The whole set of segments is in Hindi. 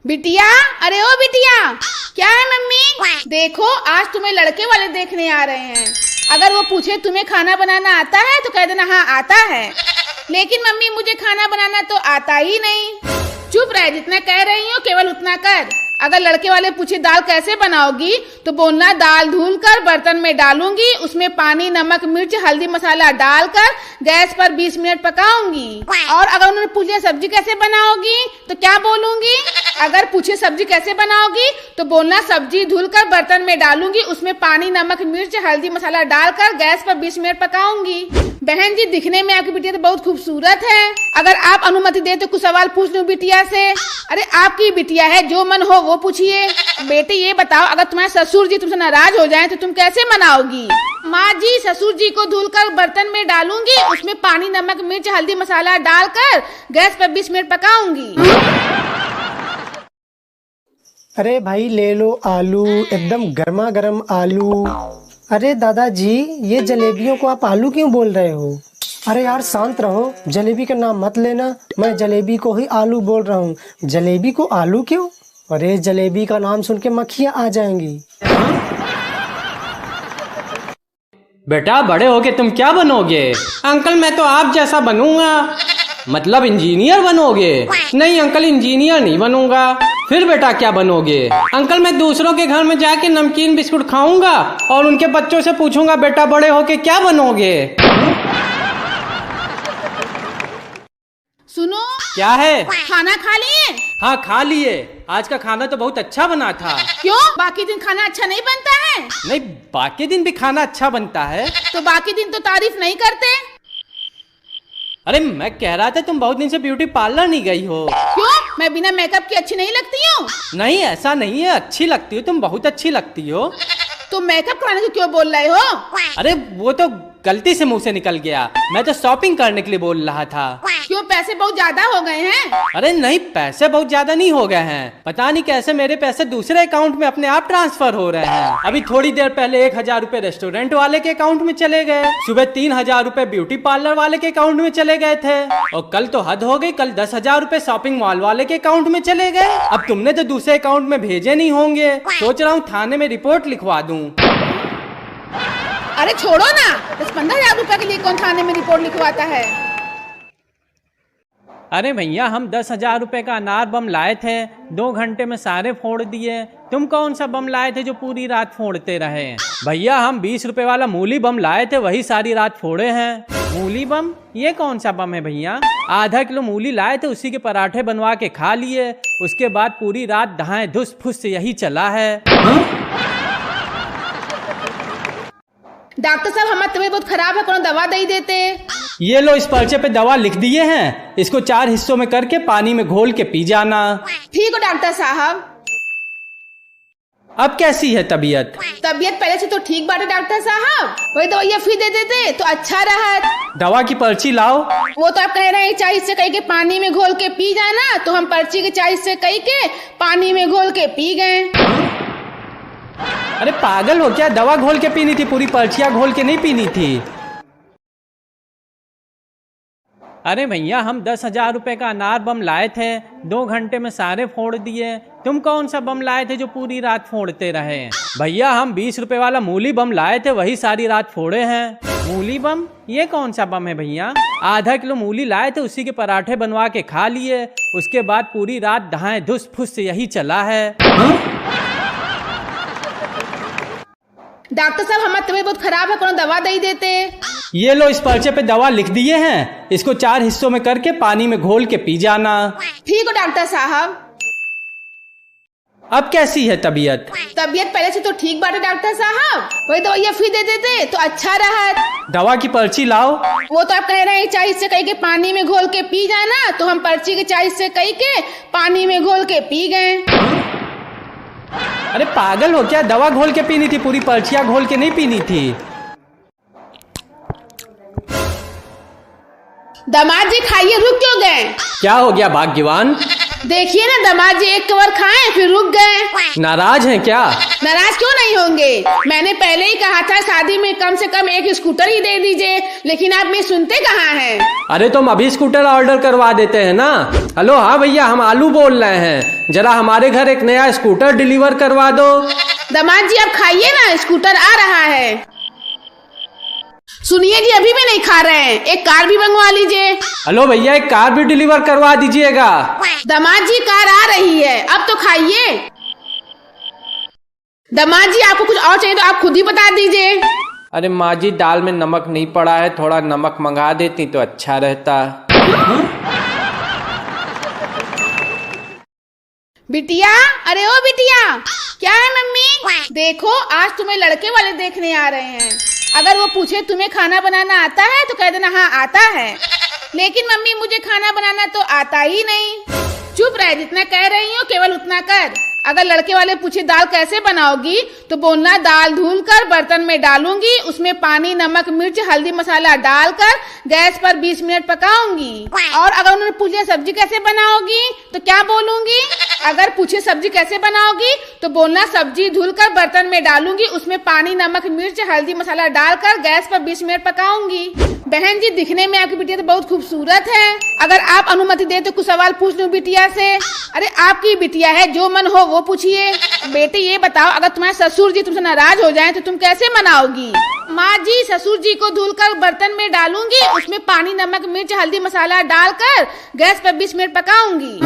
बिटिया, अरे ओ बिटिया, क्या है मम्मी? देखो आज तुम्हें लड़के वाले देखने आ रहे हैं। अगर वो पूछे तुम्हें खाना बनाना आता है तो कह देना हाँ आता है। लेकिन मम्मी मुझे खाना बनाना तो आता ही नहीं। चुप रह, जितना कह रही हूँ केवल उतना कर। अगर लड़के वाले पूछे दाल कैसे बनाओगी तो बोलना दाल धुल कर बर्तन में डालूंगी, उसमें पानी नमक मिर्च हल्दी मसाला डालकर गैस पर 20 मिनट पकाऊंगी। और अगर उन्होंने पूछा सब्जी कैसे बनाओगी तो क्या बोलूंगी? अगर पूछे सब्जी कैसे बनाओगी तो बोलना सब्जी धुल कर बर्तन में डालूंगी, उसमें पानी नमक मिर्च हल्दी मसाला डालकर गैस पर 20 मिनट पकाऊंगी। बहन जी, दिखने में आपकी बिटिया तो बहुत खूबसूरत है। अगर आप अनुमति दे तो कुछ सवाल पूछ लूं बिटिया से। अरे आपकी बिटिया है, जो मन हो वो पूछिए। बेटी ये बताओ, अगर तुम्हारे ससुर जी तुमसे नाराज हो जाएं तो तुम कैसे मनाओगी? माँ जी, ससुर जी को धुलकर बर्तन में डालूंगी, उसमें पानी नमक मिर्च हल्दी मसाला डालकर गैस पर 20 मिनट पकाऊंगी। अरे भाई ले लो आलू, एकदम गर्मा गर्म आलू। अरे दादाजी, ये जलेबियों को आप आलू क्यों बोल रहे हो? अरे यार शांत रहो, जलेबी का नाम मत लेना। मैं जलेबी को ही आलू बोल रहा हूँ। जलेबी को आलू क्यों? अरे जलेबी का नाम सुन के मक्खियाँ आ जाएंगी। बेटा बड़े होके तुम क्या बनोगे? अंकल मैं तो आप जैसा बनूंगा। मतलब इंजीनियर बनोगे? नहीं अंकल, इंजीनियर नहीं बनूंगा। फिर बेटा क्या बनोगे? अंकल मैं दूसरों के घर में जाके नमकीन बिस्कुट खाऊंगा और उनके बच्चों से पूछूंगा बेटा बड़े होके क्या बनोगे? सुनो, क्या है? खाना खा लिए? हाँ खा लिए। आज का खाना तो बहुत अच्छा बना था। क्यों, बाकी दिन खाना अच्छा नहीं बनता है? नहीं, बाकी दिन भी खाना अच्छा बनता है। तो बाकी दिन तो तारीफ नहीं करते। अरे मैं कह रहा था तुम बहुत दिन से ब्यूटी पार्लर नहीं गई हो। क्यों, मैं बिना मेकअप की अच्छी नहीं लगती हूँ? नहीं ऐसा नहीं है, अच्छी लगती हो तुम, बहुत अच्छी लगती हो। तो मेकअप कराने को क्यों बोल रहे हो? अरे वो तो गलती से मुंह से निकल गया। मैं तो शॉपिंग करने के लिए बोल रहा था। क्यों, पैसे बहुत ज्यादा हो गए हैं? अरे नहीं, पैसे बहुत ज्यादा नहीं हो गए हैं। पता नहीं कैसे मेरे पैसे दूसरे अकाउंट में अपने आप ट्रांसफर हो रहे हैं। अभी थोड़ी देर पहले 1000 रुपए रेस्टोरेंट वाले के अकाउंट में चले गए, सुबह 3000 रुपए ब्यूटी पार्लर वाले के अकाउंट में चले गए थे, और कल तो हद हो गई, कल 10,000 रुपए शॉपिंग मॉल वाले के अकाउंट में चले गए। अब तुमने तो दूसरे अकाउंट में भेजे नहीं होंगे, सोच रहा हूँ थाने में रिपोर्ट लिखवा दूँ। अरे छोड़ो ना, 10-15 हजार रुपए के लिए कौन थाने में रिपोर्ट लिखवाता है? अरे भैया हम 10,000 रुपए का अनार बम लाए थे, 2 घंटे में सारे फोड़ दिए। तुम कौन सा बम लाए थे जो पूरी रात फोड़ते रहे? भैया हम 20 रुपए वाला मूली बम लाए थे, वही सारी रात फोड़े हैं। मूली बम? ये कौन सा बम है भैया? आधा किलो मूली लाए थे, उसी के पराठे बनवा के खा लिए, उसके बाद पूरी रात दहाए धुस फुस यही चला है। डॉक्टर साहब, हमारी तबीयत बहुत खराब है, कौन दवा दे देते? ये लो, इस पर्चे पे दवा लिख दिए हैं, इसको 4 हिस्सों में करके पानी में घोल के पी जाना। ठीक हो डॉक्टर साहब। अब कैसी है तबीयत? तबीयत पहले से तो ठीक बात है डॉक्टर साहब, वही दवाइयाँ फ्री दे देते तो अच्छा रहा। दवा की पर्ची लाओ। वो तो आप कह रहे हैं 4 हिस्से कह के पानी में घोल के पी जाना, तो हम पर्ची के 4 हिस्से कह के पानी में घोल के पी गए। अरे पागल हो क्या? दवा घोल के पीनी थी, पूरी पर्चियाँ घोल के नहीं पीनी थी। अरे भैया हम 10,000 रुपए का अनार बम लाए थे, 2 घंटे में सारे फोड़ दिए। तुम कौन सा बम लाए थे जो पूरी रात फोड़ते रहे? भैया हम 20 रुपए वाला मूली बम लाए थे, वही सारी रात फोड़े हैं। मूली बम? ये कौन सा बम है भैया? आधा किलो मूली लाए थे, उसी के पराठे बनवा के खा लिए, उसके बाद पूरी रात दहाए धुस फुस यही चला है। डॉक्टर साहब, हमारी तबीयत बहुत खराब है, कौन दवा दे देते? ये लो, इस पर्चे पे दवा लिख दिए हैं, इसको 4 हिस्सों में करके पानी में घोल के पी जाना। ठीक हो डॉक्टर साहब। अब कैसी है तबीयत? तबीयत पहले से तो ठीक बात है डॉक्टर साहब, वही दवाइयाँ फ्री दे देते तो अच्छा रहा। दवा की पर्ची लाओ। वो तो आप कह रहे हैं 4 हिस्से कह के पानी में घोल के पी जाना, तो हम पर्ची के 4 हिस्से कह के पानी में घोल के पी गए। अरे पागल हो क्या? दवा घोल के पीनी थी, पूरी पर्चियाँ घोल के नहीं पीनी थी। दामाद जी खाइए, रुक क्यों गए? क्या हो गया भाग्यवान? देखिए ना दामाद जी एक कवर खाए फिर रुक गए। नाराज हैं क्या? नाराज क्यों नहीं होंगे, मैंने पहले ही कहा था शादी में कम से कम एक स्कूटर ही दे दीजिए, लेकिन आप मेरी सुनते कहाँ हैं। अरे तुम अभी स्कूटर ऑर्डर करवा देते हैं ना। हेलो, हाँ भैया, हम आलू बोल रहे हैं, जरा हमारे घर एक नया स्कूटर डिलीवर करवा दो। दामाद जी आप खाइए ना, स्कूटर आ रहा है। सुनिए जी, अभी भी नहीं खा रहे हैं, एक कार भी मंगवा लीजिए। हेलो भैया, एक कार भी डिलीवर करवा दीजिएगा। दामाद जी कार आ रही है, अब तो खाइए। दामाद जी आपको कुछ और चाहिए तो आप खुद ही बता दीजिए। अरे माँ जी, दाल में नमक नहीं पड़ा है, थोड़ा नमक मंगा देती तो अच्छा रहता। बिटिया, अरे ओ बिटिया, क्या है मम्मी? देखो आज तुम्हें लड़के वाले देखने आ रहे हैं। अगर वो पूछे तुम्हें खाना बनाना आता है तो कह देना हाँ आता है, लेकिन मम्मी मुझे खाना बनाना तो आता ही नहीं। चुप रह, जितना कह रही हो केवल उतना कर। अगर लड़के वाले पूछे दाल कैसे बनाओगी तो बोलना दाल धुल कर बर्तन में डालूंगी, उसमें पानी नमक मिर्च हल्दी मसाला डालकर गैस पर 20 मिनट पकाऊंगी। और अगर उन्होंने पूछे सब्जी कैसे बनाओगी तो क्या बोलूंगी? अगर पूछे सब्जी कैसे बनाओगी तो बोलना सब्जी धुलकर बर्तन में डालूंगी, उसमें पानी नमक मिर्च हल्दी मसाला डालकर गैस पर 20 मिनट पकाऊंगी। बहन जी, दिखने में आपकी बिटिया तो बहुत खूबसूरत है, अगर आप अनुमति दे तो कुछ सवाल पूछ लूं बिटिया से। अरे आपकी बिटिया है, जो मन हो वो पूछिए। बेटी ये बताओ, अगर तुम्हारे ससुर जी तुमसे नाराज हो जाएं तो तुम कैसे मनाओगी? माँ जी, ससुर जी को धुलकर बर्तन में डालूंगी, उसमें पानी नमक मिर्च हल्दी मसाला डालकर गैस पर 20 मिनट पकाऊंगी।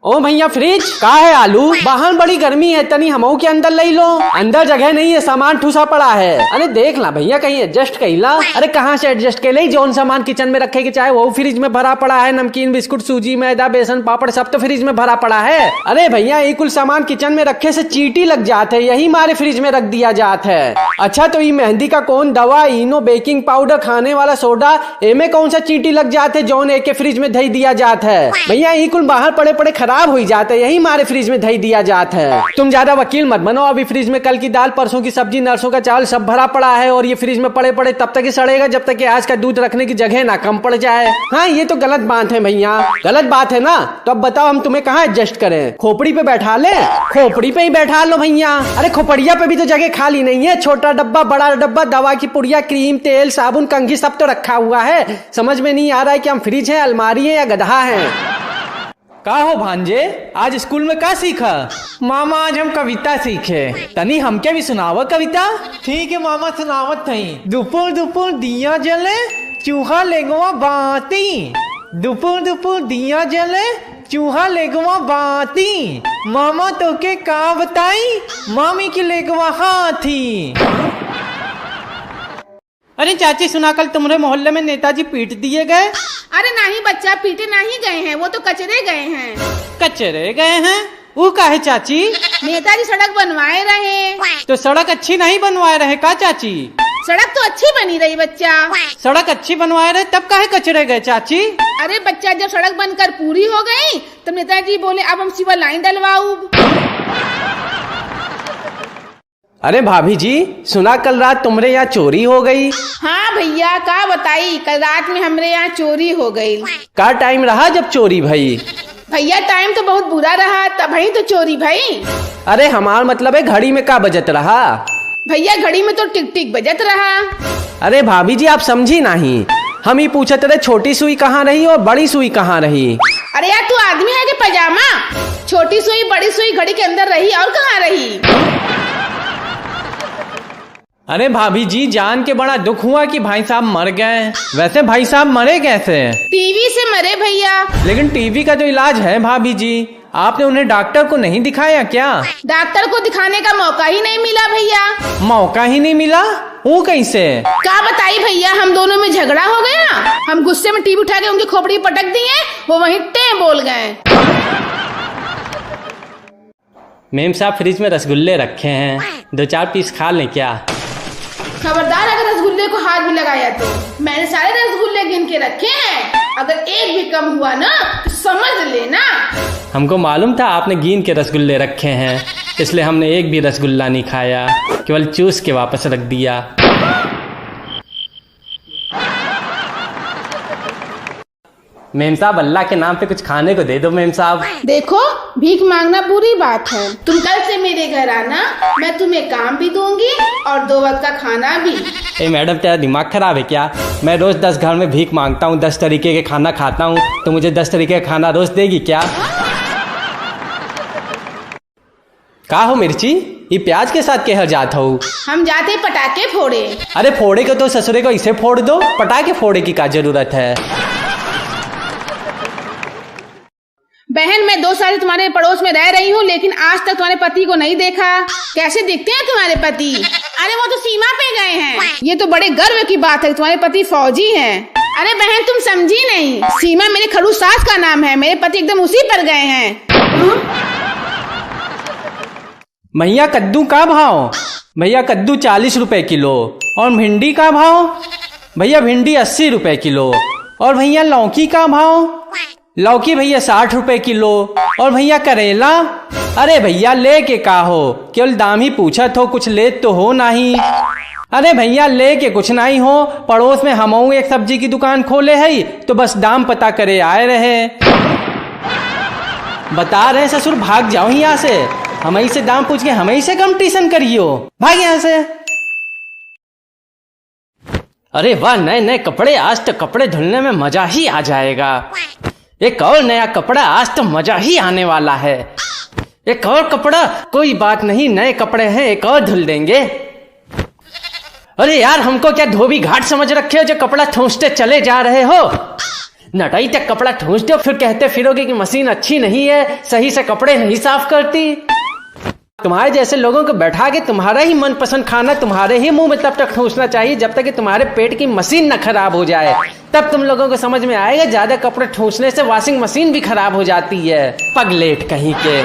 ओ भैया, फ्रिज का है आलू? बाहर बड़ी गर्मी है, तनी हमो के अंदर ले लो। अंदर जगह नहीं है, सामान ठूसा पड़ा है। अरे देख ला भैया, कहीं एडजस्ट कईला। अरे कहाँ से एडजस्ट के ले? जौन सामान किचन में रखे के चाहे वो फ्रिज में भरा पड़ा है। नमकीन बिस्कुट सूजी मैदा बेसन पापड़ सब तो फ्रिज में भरा पड़ा है। अरे भैया, ये कुल सामान किचन में रखे से चींटी लग जाते है, यही मारे फ्रिज में रख दिया जात है। अच्छा तो ये मेहंदी का कौन दवा, इनो बेकिंग पाउडर खाने वाला सोडा, इनमें कौन सा चींटी लग जाते जौन एक के फ्रिज में धई दिया जात है? भैया ये कुल बाहर पड़े पड़े खराब हो जाते, यही मारे फ्रिज में धई दिया जाता है। तुम ज्यादा वकील मत बनो। अभी फ्रिज में कल की दाल परसों की सब्जी नरसों का चावल सब भरा पड़ा है, और ये फ्रिज में पड़े पड़े तब तक ही सड़ेगा जब तक कि आज का दूध रखने की जगह ना कम पड़ जाए। हाँ, ये तो गलत बात है भैया, गलत बात है ना। तो अब बताओ हम तुम्हें कहाँ एडजस्ट करें? खोपड़ी पे बैठा ले? खोपड़ी पे ही बैठा लो भैया। अरे खोपड़िया पे भी तो जगह खाली नहीं है, छोटा डब्बा बड़ा डब्बा दवा की पुड़िया क्रीम तेल साबुन कंघी सब तो रखा हुआ है। समझ में नहीं आ रहा है कि हम फ्रिज है अलमारी है या गधा है। का हो भांजे, आज स्कूल में का सीखा? मामा आज हम कविता सीखे, तनी हमके भी सुनावा कविता। ठीक है मामा, सुनावत थी। दुपुर दुपुर दिया जले चूहा लेगवा बाती, दुपुर दुपुर दिया जले चूहा लेगवा बाती, मामा तो के का बताई मामी की लेगवा हाथी। अरे चाची, सुना कल तुम्हारे मोहल्ले में नेताजी पीट दिए गए? अरे नहीं बच्चा, पीटे नहीं गए हैं, वो तो कचरे गए हैं। कचरे गए हैं? वो का है चाची? नेताजी सड़क बनवाए रहे। तो सड़क अच्छी नहीं बनवाए रहे का चाची? सड़क तो अच्छी बनी रही बच्चा। सड़क अच्छी बनवाए रहे तब काहे कचरे गए चाची? अरे बच्चा, जब सड़क बनकर पूरी हो गई तब नेताजी बोले अब हम सिवा लाइन डलवाऊ। अरे भाभी जी, सुना कल रात तुम्हारे यहाँ चोरी हो गई? हाँ भैया, का बताई, कल रात में हमरे यहाँ चोरी हो गई। का टाइम रहा जब चोरी भई? भैया टाइम तो बहुत बुरा रहा, तब ही तो चोरी भई। अरे हमार मतलब है घड़ी में का बजत रहा? भैया घड़ी में तो टिक टिक बजत रहा। अरे भाभी जी, आप समझी नहीं, हम ही पूछते रहे छोटी सुई कहाँ रही और बड़ी सुई कहाँ रही। अरे यार, तू आदमी है कि पजामा? छोटी सुई बड़ी सुई घड़ी के अंदर रही और कहाँ रही? अरे भाभी जी, जान के बड़ा दुख हुआ कि भाई साहब मर गए। वैसे भाई साहब मरे कैसे? टीवी से मरे भैया। लेकिन टीवी का जो इलाज है भाभी जी, आपने उन्हें डॉक्टर को नहीं दिखाया क्या? डॉक्टर को दिखाने का मौका ही नहीं मिला भैया। मौका ही नहीं मिला? वो कैसे? क्या बताई भैया, हम दोनों में झगड़ा हो गया। हम गुस्से में टीवी उठा के उनकी खोपड़ी पटक दिए, वो वहीं टे बोल गए। मेम साहब, फ्रिज में रसगुल्ले रखे हैं, 2-4 पीस खा लें क्या? खबरदार, अगर रसगुल्ले को हाथ भी लगाया तो। मैंने सारे रसगुल्ले गिन के रखे हैं, अगर एक भी कम हुआ ना तो समझ लेना। हमको मालूम था आपने गिन के रसगुल्ले रखे हैं, इसलिए हमने एक भी रसगुल्ला नहीं खाया, केवल चूस के वापस रख दिया। मेम साहब अल्लाह के नाम पे कुछ खाने को दे दो मेम साहब। देखो भीख मांगना बुरी बात है। तुम कल से मेरे घर आना, मैं तुम्हें काम भी दूंगी और 2 वक्त का खाना भी। ए मैडम तेरा दिमाग खराब है क्या? मैं रोज 10 घर में भीख मांगता हूँ, 10 तरीके के खाना खाता हूँ, तो मुझे 10 तरीके का खाना रोज देगी क्या? का हो मिर्ची, ये प्याज के साथ कह जात हो? हम जाते पटाखे फोड़े। अरे फोड़े को तो ससुरे को इसे फोड़ दो, पटाखे फोड़े की क्या जरूरत है? बहन मैं 2 साल से तुम्हारे पड़ोस में रह रही हूँ, लेकिन आज तक तुम्हारे पति को नहीं देखा। कैसे दिखते हैं तुम्हारे पति? अरे वो तो सीमा पे गए हैं। ये तो बड़े गर्व की बात है, तुम्हारे पति फौजी हैं। अरे बहन तुम समझी नहीं, सीमा मेरे खड़ूस सास का नाम है, मेरे पति एकदम उसी पर गए हैं। भैया कद्दू का भाव? भैया कद्दू 40 रुपए किलो। और भिंडी का भाव? भैया भिंडी 80 रुपए किलो। और भैया लौकी का भाव? लौकी भैया 60 रुपए किलो। और भैया करेला? अरे भैया ले के का हो, केवल दाम ही पूछा तो, कुछ ले तो हो नहीं। अरे भैया ले के कुछ नहीं हो, पड़ोस में हमऊ एक सब्जी की दुकान खोले है, तो बस दाम पता करे आए रहे। बता रहे ससुर भाग जाओ यहाँ से, हमें से दाम पूछ के हमें से कंपटीशन करियो, भाग यहाँ से। अरे वाह नए नए कपड़े, आज तो कपड़े धुलने में मजा ही आ जाएगा। एक और नया कपड़ा, आज तो मजा ही आने वाला है। एक और कपड़ा, कोई बात नहीं, नए कपड़े हैं, एक और धुल देंगे। अरे यार हमको क्या धोबी घाट समझ रखे हो जो कपड़ा ठूंसते चले जा रहे हो? नटाई तक कपड़ा ठूंसते हो, फिर कहते फिरोगे कि मशीन अच्छी नहीं है, सही से कपड़े नहीं साफ करती। तुम्हारे जैसे लोगों को बैठा के तुम्हारा ही मनपसंद खाना तुम्हारे ही मुंह में तब तक ठूंसना चाहिए जब तक कि तुम्हारे पेट की मशीन न खराब हो जाए। तब तुम लोगों को समझ में आएगा ज्यादा कपड़े ठूंसने से वॉशिंग मशीन भी खराब हो जाती है। पगलेट कहीं के।